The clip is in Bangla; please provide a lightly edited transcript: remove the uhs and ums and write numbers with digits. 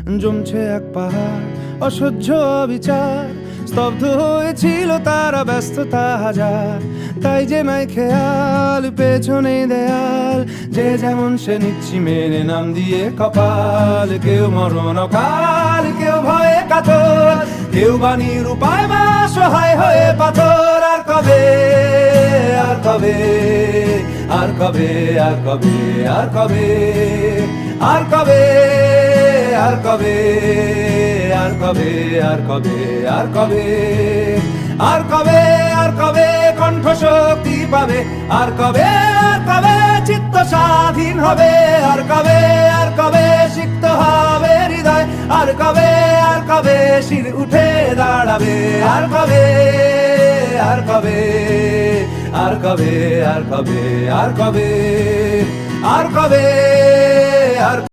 জমছে এক পাহাড় অসহ্য অবিচার, স্তব্ধ হয়েছিল তারা ব্যস্ততা হাজার। তাই যে নাই খেয়াল পেছনে দেয়াল, যে যেমন সে নিচ্ছি মেনে নাম দিয়ে কপাল। কেউ মরণ অকাল, কেউ ভয়ে কাতর, কেউ বাণীর উপায় বা সহায় হয়ে পাথর। আর কবে, আর কবে, আর কবে, আর কবে, আর কবে, আর কবে, আর কবে, আর কবে, আর কবে, আর কবে, আর কবে, আর কবে কণ্ঠ শক্তি পাবে, আর কবে, আর কবে চিত্ত স্বাধীন হবে, আর কবে, আর কবে সিক্ত হবে হৃদয়, আর কবে, আর কবে শির উঠে দাঁড়াবে, আর কবে, আর কবে, আর কবে, আর কবে, আর কবে, আর কবে।